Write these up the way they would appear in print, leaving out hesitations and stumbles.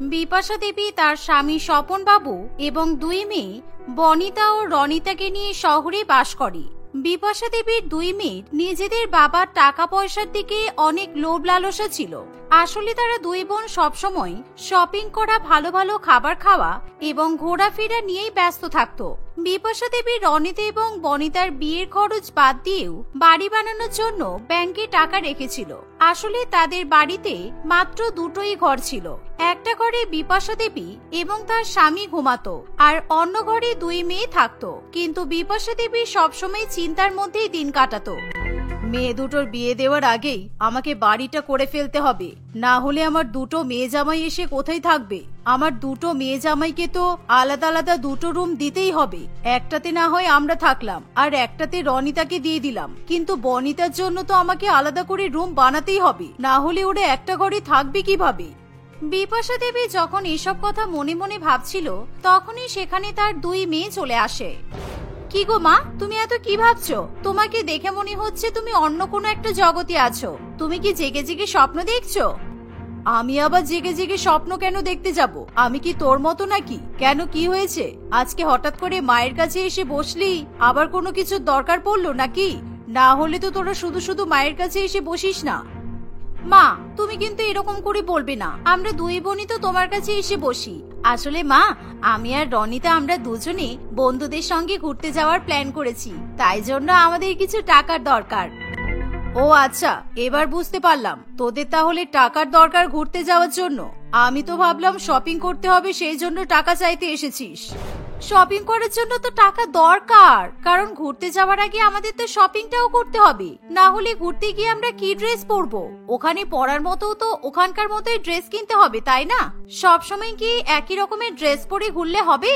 বিপাশা দেবী তার স্বামী স্বপন বাবু এবং দুই মেয়ে বনিতা ও রনিতাকে নিয়ে শহরে বাস করে। বিপাশা দেবীর দুই মেয়ের নিজেদের বাবার টাকা পয়সার দিকে অনেক লোভ লালসা ছিল। আসলে তারা দুই বোন সবসময় শপিং করা, ভালো ভালো খাবার খাওয়া এবং ঘোরাফেরা নিয়েই ব্যস্ত থাকতো। বিপাশা দেবী রনিতা এবং বনিতার বিয়ের খরচ বাদ দিয়েও বাড়ি বানানোর জন্য ব্যাংকে টাকা রেখেছিল। আসলে তাদের বাড়িতে মাত্র দুটোই ঘর ছিল। একটা ঘরে বিপাশা দেবী এবং তার স্বামী ঘুমাতো, আর অন্য ঘরে দুই মেয়ে থাকতো। কিন্তু বিপাশা দেবী সবসময় চিন্তার মধ্যেই দিন কাটাতো। মেয়ে দুটোর বিয়ে দেওয়ার আগেই আমাকে বাড়িটা করে ফেলতে হবে, না হলে আমার দুটো মেয়ে জামাই এসে কোথায় থাকবে। আমার দুটো মেয়ে জামাইকে তো আলাদা আলাদা দুটো রুম দিতেই হবে। একটাতে না হয় আমরা থাকলাম, আর একটাতে রনিতাকে দিয়ে দিলাম। কিন্তু বনিতার জন্য তো আমাকে আলাদা করে রুম বানাতেই হবে, না হলে ওরা একটা ঘরে থাকবে কিভাবে। বিপাশা দেবী যখন এসব কথা মনে মনে ভাবছিল, তখনই সেখানে তার দুই মেয়ে চলে আসে। কি গো মা, তুমি এত কি ভাবছো? তোমাকে দেখে মনে হচ্ছে তুমি অন্য কোনো একটা জগতে আছো। তুমি কি জেগে জেগে স্বপ্ন দেখছো? আমি আবার জেগে জেগে স্বপ্ন কেন দেখতে যাব? আমি কি তোর মতো নাকি? কেন, কি হয়েছে? আজকে হঠাৎ করে মায়ের কাছে এসে বসলি, আবার কোনো কিছুর দরকার পড়লো নাকি? না হলে তো তোরা শুধু শুধু মায়ের কাছে এসে বসিস না। মা, তুমি কিন্তু এরকম করে বলবে না। আমরা দুই বোনই তো তোমার কাছে এসে বসি। আসলে মা, আমি আর রনিতা আমরা দুজনে বন্ধুদের সঙ্গে ঘুরতে যাওয়ার প্ল্যান করেছি, তাই জন্য আমাদের কিছু টাকার দরকার। ও আচ্ছা, এবার বুঝতে পারলাম। তোদের তাহলে টাকার দরকার ঘুরতে যাওয়ার জন্য। আমি তো ভাবলাম শপিং করতে হবে, সেই জন্য টাকা চাইতে এসেছিস। শপিং করার জন্য তো টাকা দরকার, কারণ ঘুরতে যাওয়ার আগে আমাদের তো শপিংটাও করতে হবে। না হলে ঘুরতে গিয়ে আমরা কি ড্রেস পরবো? ওখানে পরার মতো তো ওখানকার মতোই ড্রেস কিনতে হবে, তাই না? সবসময় কি একই রকমের ড্রেস পরে ঘুরলে হবে?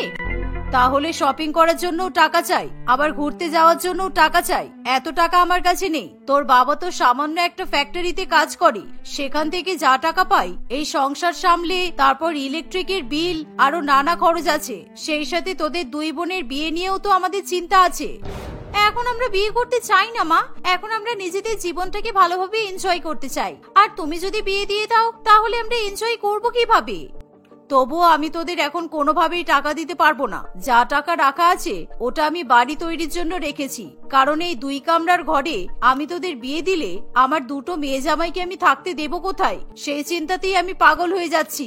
তাহলে শপিং করার জন্য টাকা চাই, আবার ঘুরতে যাওয়ার জন্য টাকা চাই। এত টাকা আমার কাছে নেই। তোর বাবা তো সামান্য একটা ফ্যাক্টরিতে কাজ করে, সেখান থেকে যা টাকা পাই এই সংসার সামলে, তারপর ইলেকট্রিকের বিল, আরো নানা খরচ আছে। সেই সাথে তোদের দুই বোনের বিয়ে নিয়েও তো আমাদের চিন্তা আছে। এখন আমরা বিয়ে করতে চাই না মা, এখন আমরা নিজেদের জীবনটাকে ভালোভাবে এনজয় করতে চাই। আর তুমি যদি বিয়ে দিয়ে দাও, তাহলে আমরা এনজয় করবো কিভাবে? তবুও আমি তোদের এখন কোনোভাবেই টাকা দিতে পারবো না। যা টাকা রাখা আছে ওটা আমি বাড়ি তৈরির জন্য রেখেছি, কারণ এই দুই কামরার ঘরে আমি তোদের বিয়ে দিলে আমার দুটো মেয়ে জামাইকে আমি থাকতে দেব কোথায়, সেই চিন্তাতেই আমি পাগল হয়ে যাচ্ছি।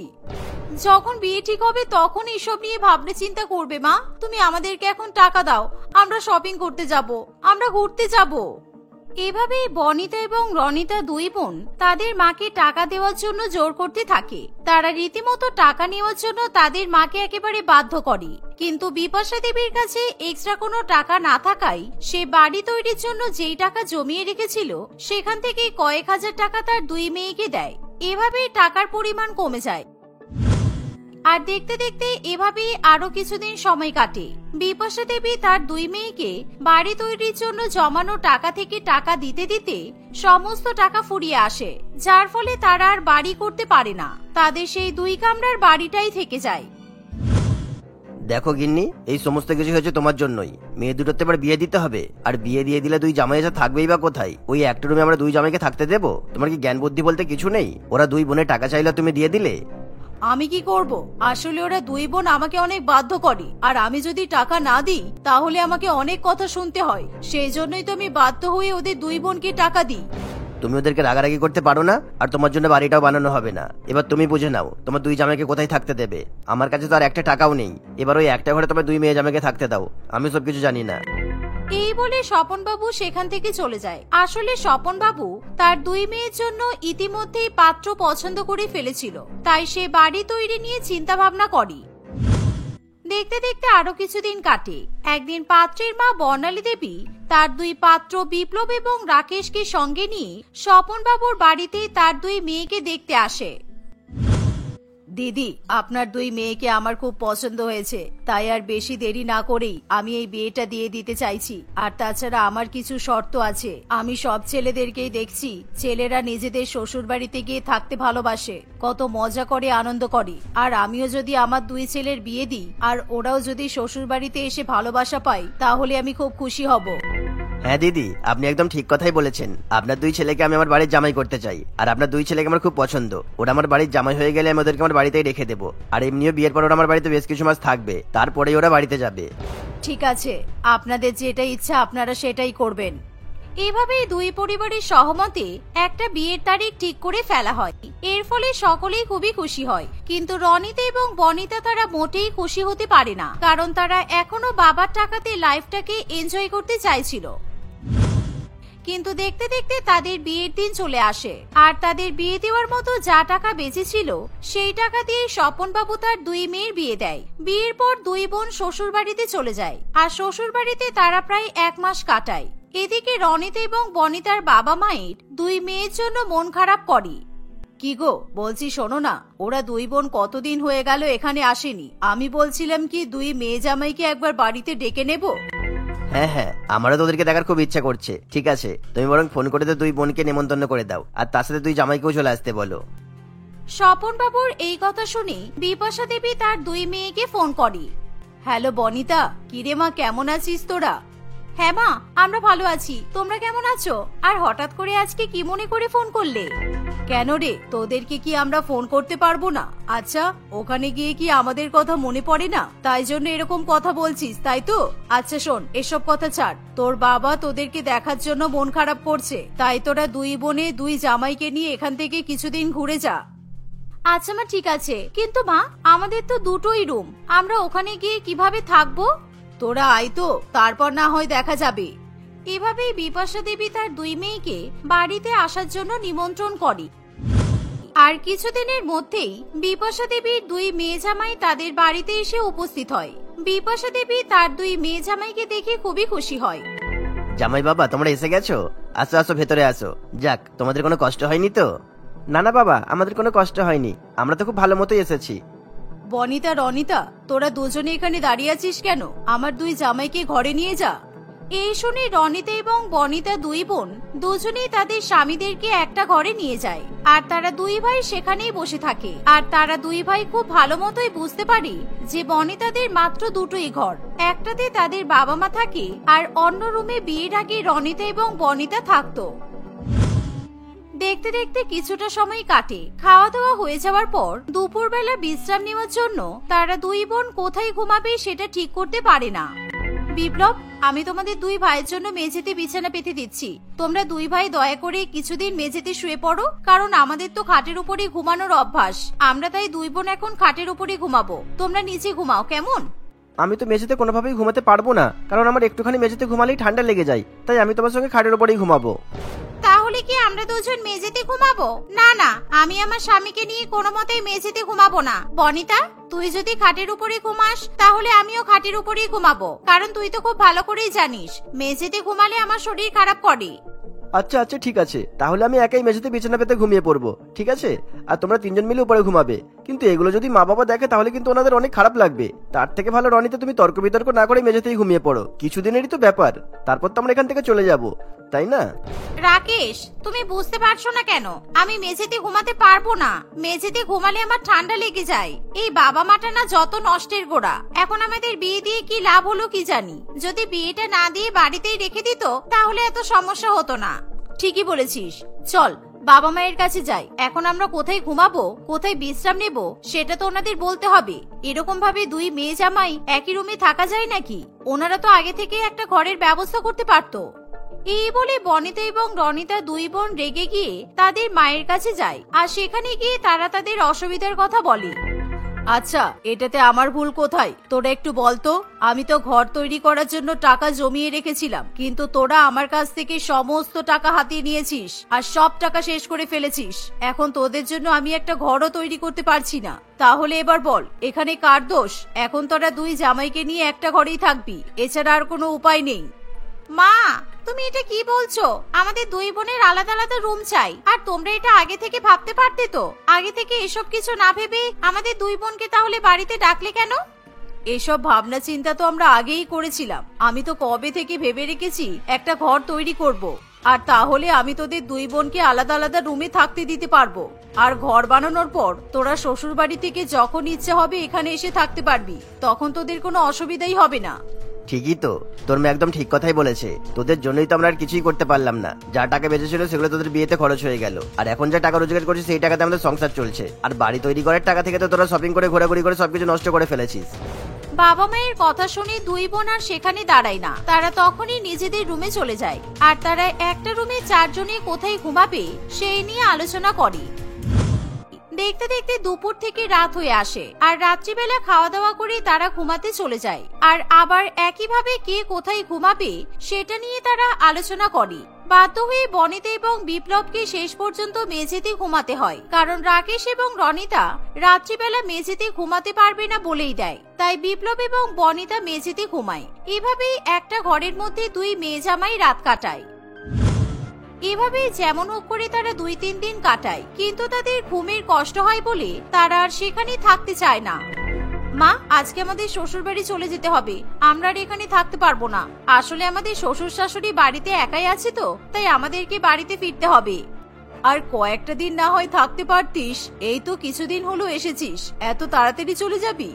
যখন বিয়ে ঠিক হবে তখন এসব নিয়ে ভাবনা চিন্তা করবে মা। তুমি আমাদেরকে এখন টাকা দাও, আমরা শপিং করতে যাব, আমরা ঘুরতে যাব। এভাবে বনিতা এবং রনিতা দুই বোন তাদের মাকে টাকা দেওয়ার জন্য জোর করতে থাকে। তারা রীতিমতো টাকা নেওয়ার জন্য তাদের মাকে একেবারে বাধ্য করে। কিন্তু বিপাশা দেবীর কাছে এক্সট্রা কোনো টাকা না থাকায় সে বাড়ি তৈরির জন্য যেই টাকা জমিয়ে রেখেছিল সেখান থেকে কয়েক হাজার টাকা তার দুই মেয়েকে দেয়। এভাবেই টাকার পরিমাণ কমে যায়। আর দেখতে দেখতে এভাবেই আরো কিছুদিন সময় কাটে। বিপাশা দেবী তার দুই মেয়েকে বাড়ি তৈরির জন্য জমানো টাকা থেকে টাকা দিতে দিতে সমস্ত টাকা ফুরিয়ে আসে, যার ফলে তারা আর বাড়ি করতে পারে না। তাদের সেই দুই কামরার বাড়িটাই থেকে যায়। দেখো গিন্নি, এই সমস্ত কিছু হয়েছে তোমার জন্যই। মেয়ে দুটোতে এবার বিয়ে দিতে হবে, আর বিয়ে দিয়ে দিলে দুই জামাই এসে থাকবেই বা কোথায়? ওই একটা রুমে আমরা দুই জামাইকে থাকতে দেবো? তোমার কি জ্ঞান বুদ্ধি বলতে কিছু নেই? ওরা দুই বোনের টাকা চাইলে তুমি দিয়ে দিলে। আমি কি করব? আসলে ওরা দুই বোন আমাকে অনেক বাধ্য করে, আর আমি যদি টাকা না দিই তাহলে আমাকে অনেক কথা শুনতে হয়। সেই জন্যই তো আমি বাধ্য হয়ে ওদের দুই বোনকে টাকা দিই। তুমি ওদেরকে রাগারাগি করতে পারো না, আর তোমার জন্য বাড়িটাও বানানো হবে না। এবার তুমি বুঝে নাও তোমার দুই জামাইকে কোথায় থাকতে দেবে। আমার কাছে তো আর একটা টাকাও নেই। এবার ওই একটা ঘরে তোমার দুই মেয়ে জামাইকে থাকতে দাও, আমি সবকিছু জানি না। এই বলে স্বপন বাবু সেখান থেকে চলে যায়। আসলে স্বপন বাবু তার দুই মেয়ের জন্য ইতিমধ্যেই পাত্র পছন্দ করে ফেলেছিল, তাই সে বাড়ি তৈরি নিয়ে চিন্তা ভাবনা করে। দেখতে দেখতে আরো কিছুদিন কাটে। একদিন পাত্রের মা বর্ণালী দেবী তার দুই পাত্র বিপ্লব এবং রাকেশকে সঙ্গে নিয়ে স্বপন বাবুর বাড়িতে তার দুই মেয়েকে দেখতে আসে। দিদি, আপনার দুই মেয়েকে আমার খুব পছন্দ হয়েছে, তাই আর বেশি দেরি না করেই আমি এই বিয়েটা দিয়ে দিতে চাইছি। আর তাছাড়া আমার কিছু শর্ত আছে। আমি সব ছেলেদেরকেই দেখছি ছেলেরা নিজেদের শ্বশুর বাড়িতে গিয়ে থাকতে ভালোবাসে, কত মজা করে, আনন্দ করে। আর আমিও যদি আমার দুই ছেলের বিয়ে দিই আর ওরাও যদি শ্বশুর বাড়িতে এসে ভালোবাসা পায়, তাহলে আমি খুব খুশি হব। হ্যাঁ দিদি, আপনি একদম ঠিক কথাই বলেছেন। আপনার দুই ছেলেকে আমি আমার বাড়ির জামাই করতে চাই, আর আপনার দুই ছেলেকে আমার খুব পছন্দ। ওরা আমার বাড়ির জামাই হয়ে গেলে আমি ওদেরকে আমার বাড়িতেই রেখে দেবো। আর এমনিও বিয়ের পর ওরা আমার বাড়িতে বেশ কিছু মাস থাকবে, তারপরেই ওরা বাড়িতে যাবে। ঠিক আছে, আপনাদের যেটা ইচ্ছা আপনারা সেটাই করবেন। এভাবেই দুই পরিবারের সহমতে একটা বিয়ের তারিখ ঠিক করে ফেলা হয়। এর ফলে সকলেই খুবই খুশি হয়, কিন্তু রনিতা এবং বনিতা তারা মোটেই খুশি হতে পারে না, কারণ তারা এখনো বাবার টাকাতে লাইফটাকে এনজয় করতে চাইছিল। কিন্তু দেখতে দেখতে তাদের বিয়ের দিন চলে আসে, আর তাদের বিয়ে দেওয়ার মতো যা টাকা বেঁচেছিল সেই টাকা দিয়ে স্বপন বাবু তার দুই মেয়ের বিয়ে দেয়। বিয়ের পর দুই বোন শ্বশুর বাড়িতে চলে যায়, আর শ্বশুর বাড়িতে তারা প্রায় 1 মাস কাটায়। এদিকে রনিতা এবং বনিতার বাবা মায়ের দুই মেয়ের জন্য মন খারাপ করে। কি গো, বলছি শোনো না, ওরা দুই বোন কতদিন হয়ে গেল এখানে আসেনি। আমি বলছিলাম কি দুই মেয়ে জামাইকে একবার বাড়িতে ডেকে নেব। হ্যাঁ হ্যাঁ, আমারও তো ওদেরকে দেখার খুব ইচ্ছা করছে। ঠিক আছে, তুমি বরং ফোন করে তো দুই বোনকে নেমন্তন্ন করে দাও, আর তার সাথে দুই জামাইকেও চলে আসতে বলো। স্বপন বাবুর এই কথা শুনে বিপাশা দেবী তার দুই মেয়েকে ফোন করে। হ্যালো বনিতা, কিরে মা, কেমন আছিস তোরা? হ্যাঁ মা, আমরা ভালো আছি, তোমরা কেমন আছো? আর হঠাৎ করে আজকে কি মনে করে ফোন করলে? কেন রে, তোদেরকে কি আমরা ফোন করতে পারবো না? আচ্ছা, ওখানে গিয়ে কি আমাদের কথা মনে পড়ে না, তাই জন্য এরকম কথা বলছিস, তাই তো? আচ্ছা শোন, এসব কথা ছাড়। তোর বাবা তোদেরকে দেখার জন্য মন খারাপ করছে, তাই তোরা দুই বোনে দুই জামাইকে নিয়ে এখান থেকে কিছুদিন ঘুরে যা। আচ্ছা মা, ঠিক আছে, কিন্তু মা আমাদের তো দুটোই রুম, আমরা ওখানে গিয়ে কিভাবে থাকবো? তোরা আয় তো, তারপর না হয় দেখা যাবে। এভাবেই বিপাশা দেবী তার দুই মেয়েকে বাড়িতে আসার জন্য নিমন্ত্রণ করে। আর কিছুদিনের মধ্যেই বিপাশা দেবীর দুই মেয়ে জামাই তাদের বাড়িতে এসে উপস্থিত হয়। বিপাশা দেবী তার দুই মেয়ে জামাইকে দেখে খুবই খুশি হয়। জামাই বাবা, তোমরা এসে গেছো? আসো আসো, ভেতরে আসো। যাক, তোমাদের কোনো কষ্ট হয়নি তো? না না বাবা, আমাদের কোনো কষ্ট হয়নি, আমরা তো খুব ভালো মতোই এসেছি। বনিতা, রনিতা, তোরা দুজনে এখানে দাঁড়িয়ে আছিস কেন? আমার দুই জামাইকে ঘরে নিয়ে যা। এই শুনে রনিতা এবং বনিতা দুই বোন দুজনেই তাদের স্বামীদেরকে একটা ঘরে নিয়ে যায়, আর তারা দুই ভাই সেখানেই বসে থাকে। আর তারা দুই ভাই খুব ভালো মতোই বুঝতে পারে যে বনিতাদের মাত্র দুটোই ঘর, একটাতে তাদের বাবা মা থাকে, আর অন্য রুমে বিয়ের আগে রনিতা এবং বনিতা থাকতো। দেখতে দেখতে কিছুটা সময় কাটে। খাওয়া দাওয়া হয়ে যাওয়ার পর দুপুরবেলা বিশ্রাম নেওয়ার জন্য তারা দুই বোন কোথায় ঘুমাবে সেটা ঠিক করতে পারে না। বিপ্লব, আমি তোমাদের দুই ভাইয়ের জন্য মেঝেতে বিছানা পেতে দিচ্ছি। তোমরা দুই ভাই দয়া করে কিছুদিন মেঝেতে শুয়ে পড়ো, কারণ আমাদের তো খাটের উপরে ঘুমানোর অভ্যাস। আমরা তাই দুই বোন এখন খাটের উপরে ঘুমাবো, তোমরা নিচে ঘুমাও, কেমন? আমি তো মেঝেতে কোনোভাবেই ঘুমাতে পারবো না, কারণ আমার একটুখানি মেঝেতে ঘুমালেই ঠান্ডা লেগে যায়, তাই আমি তোমার সঙ্গে খাটের উপরেই ঘুমাবো। তাহলে কি আমরা দুজন মেঝেতে ঘুমাবো? না না, আমি আমার স্বামীকে নিয়ে কোনো মতেই মেঝেতে ঘুমাবো না। বনিতা, তুই যদি খাটের উপরে ঘুমাস তাহলে আমিও খাটের উপরেই ঘুমাবো, কারণ তুই তো খুব ভালো করেই জানিস মেঝেতে ঘুমালে আমার শরীর খারাপ করে। আচ্ছা আচ্ছা, ঠিক আছে, তাহলে আমি একাই মেঝেতে বিছানা পেতে ঘুমিয়ে পড়বো, ঠিক আছে? আর তোমরা তিনজন মিলে উপরে ঘুমাবে। কিন্তু এগুলো যদি মা বাবা দেখে তাহলে কিন্তু ওনাদের অনেক খারাপ লাগবে। তার থেকে ভালো রনিতে তুমি তর্ক বিতর্ক না করে মেঝেতেই ঘুমিয়ে পড়ো, কিছুদিনেরই তো ব্যাপার, তারপর তো আমরা এখান থেকে চলে যাব, তাই না? রাকেশ, তুমি বুঝতে পারছো না কেন? আমি মেঝেতে ঘুমাতে পারবো না। মেঝেতে ঘুমালে আমার ঠান্ডা লেগে যায়। এই বাবা মাটা না যত নষ্টের গোড়া। এখন আমাদের বিয়ে দিয়ে কি লাভ হলো কি জানি। যদি বিয়েটা না দিয়ে বাড়িতেই রেখে দিত তাহলে এত সমস্যা হতো না। ঠিকই বলেছিস, চল বাবা মায়ের কাছে যাই। এখন আমরা কোথায় ঘুমাবো, কোথায় বিশ্রাম নেব সেটা তো ওনাদের বলতে হবে। এরকম ভাবে দুই মেয়ে জামাই একই রুমে থাকা যায় নাকি? ওনারা তো আগে থেকে একটা ঘরের ব্যবস্থা করতে পারতো। এই বলে বনিতা এবং রনিতা দুই বোন রেগে গিয়ে তাদের মায়ের কাছে যায়, আর সেখানে গিয়ে তারা তাদের অসুবিধার কথা বলে। আচ্ছা, এটাতে আমার ভুল কোথায় তোরা একটু বলতো? আমি তো ঘর তৈরি করার জন্য টাকা জমিয়ে রেখেছিলাম, কিন্তু তোরা আমার কাছ থেকে সমস্ত টাকা হাতিয়ে নিয়েছিস আর সব টাকা শেষ করে ফেলেছিস। এখন তোদের জন্য আমি একটা ঘরও তৈরি করতে পারছি না। তাহলে এবার বল, এখানে কার দোষ? এখন তোরা দুই জামাইকে নিয়ে একটা ঘরেই থাকবি, এছাড়া আর কোনো উপায় নেই। মা, তুমি এটা কি বলছো? আমাদের দুই বোনের আলাদা আলাদা রুম চাই, আর তোমরা এটা আগে থেকে ভাবতে পারতে তো। আগে থেকে এসব কিছু না ভেবে আমাদের দুই বোনকে তাহলে বাড়িতে ডাকলে কেন? এসব ভাবনা চিন্তা তো আমরা আগেই করেছিলাম। আমি তো কবে থেকে ভেবে রেখেছি একটা ঘর তৈরি করব, আর তাহলে আমি তোদের দুই বোনকে আলাদা আলাদা রুমে থাকতে দিতে পারবো। আর ঘর বানানোর পর তোরা শ্বশুর বাড়ি থেকে যখন ইচ্ছে হবে এখানে এসে থাকতে পারবি, তখন তোদের কোনো অসুবিধাই হবে না। ঠিকই তো, তোর মেয়ে একদম ঠিক কথাই বলেছে। তোদের জন্যই তো আমরা আর কিছুই করতে পারলাম না। যা টাকা বেঁচেছিল সেগুলো তোদের বিয়েতে খরচ হয়ে গেল, আর এখন যা টাকা রোজগার করছিস সেই টাকাতে আমাদের সংসার চলছে। আর বাড়ি তৈরি করার টাকা থেকে তো তোরা শপিং করে ঘোরাঘুরি করে সবকিছু নষ্ট করে ফেলেছিস। বাবা মায়ের কথা শুনে দুই বোন আর সেখানে দাঁড়ায় না, তারা তখনই নিজেদের রুমে চলে যায়। আর তারা একটা রুমে চারজনে কোথায় ঘুমাবে সেই নিয়ে আলোচনা করে। দেখতে দেখতে দুপুর থেকে রাত হয়ে আসে, আর রাত্রিবেলা খাওয়া দাওয়া করে তারা ঘুমাতে চলে যায়। আর আবার একইভাবে কে কোথায় ঘুমাবে সেটা নিয়ে তারা আলোচনা করে। বাধ্য হয়ে বনিতা এবং বিপ্লবকে শেষ পর্যন্ত মেঝেতে ঘুমাতে হয়, কারণ রাকেশ এবং রনিতা রাত্রিবেলা মেঝেতে ঘুমাতে পারবে না বলেই দেয়। তাই বিপ্লব এবং বনিতা মেঝেতে ঘুমায়। এভাবেই একটা ঘরের মধ্যে দুই মেয়ে জামাই রাত কাটায়। এভাবে যেমন হোক করে তারা 2-3 দিন কাটায়, কিন্তু তাদের ঘুমের কষ্ট হয় বলে তারা আর সেখানে থাকতে চায় না। মা, আজকে আমাদের শ্বশুর বাড়ি চলে যেতে হবে, আমরা আর এখানে থাকতে পারবো না। আসলে আমাদের শ্বশুর শাশুড়ি বাড়িতে একাই আছে তো, তাই আমাদেরকে বাড়িতে ফিরতে হবে। আর কয়েকটা দিন না হয় থাকতে পারতিস, এই তো কিছুদিন হলো এসেছিস, এত তাড়াতাড়ি চলে যাবি?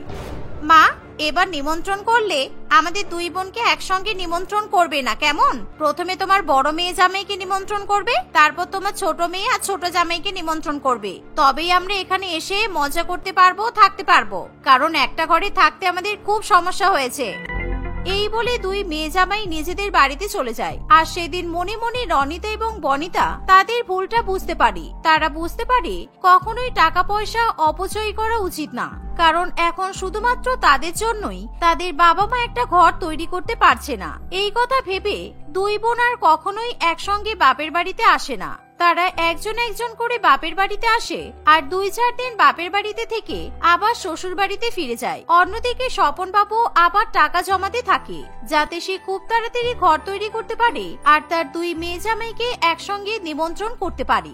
মা, এবার নিমন্ত্রণ করলে আমাদের দুই বোনকে একসঙ্গে নিমন্ত্রণ করবে না কেমন? প্রথমে তোমার বড় মেয়ে জামাইকে নিমন্ত্রণ করবে, তারপর তোমার ছোট মেয়ে আর ছোট জামাইকে নিমন্ত্রণ করবে। তবেই আমরা এখানে এসে মজা করতে পারবো, থাকতে পারবো। কারণ একটা ঘরে থাকতে আমাদের খুব সমস্যা হয়েছে। এই বলে দুই মেয়ে জামাই নিজেদের বাড়িতে চলে যায়। আর সেদিন মনে মনে রনিতা এবং বনিতা তাদের ভুলটা বুঝতে পারে। তারা বুঝতে পারে কখনোই টাকা পয়সা অপচয় করা উচিত না, কারণ এখন শুধুমাত্র তাদের জন্যই তাদের বাবা মা একটা ঘর তৈরি করতে পারছে না। এই কথা ভেবে দুই বোন আর কখনোই একসঙ্গে বাপের বাড়িতে আসে না। তারা একজন একজন করে বাপের বাড়িতে আসে, আর 2-4 দিন বাপের বাড়িতে থেকে আবার শ্বশুর বাড়িতে ফিরে যায়। অন্যদিকে স্বপন বাবু আবার টাকা জমাতে থাকে, যাতে সে খুব তাড়াতাড়ি ঘর তৈরি করতে পারে আর তার দুই মেয়ে জামাইকে একসঙ্গে নিমন্ত্রণ করতে পারে।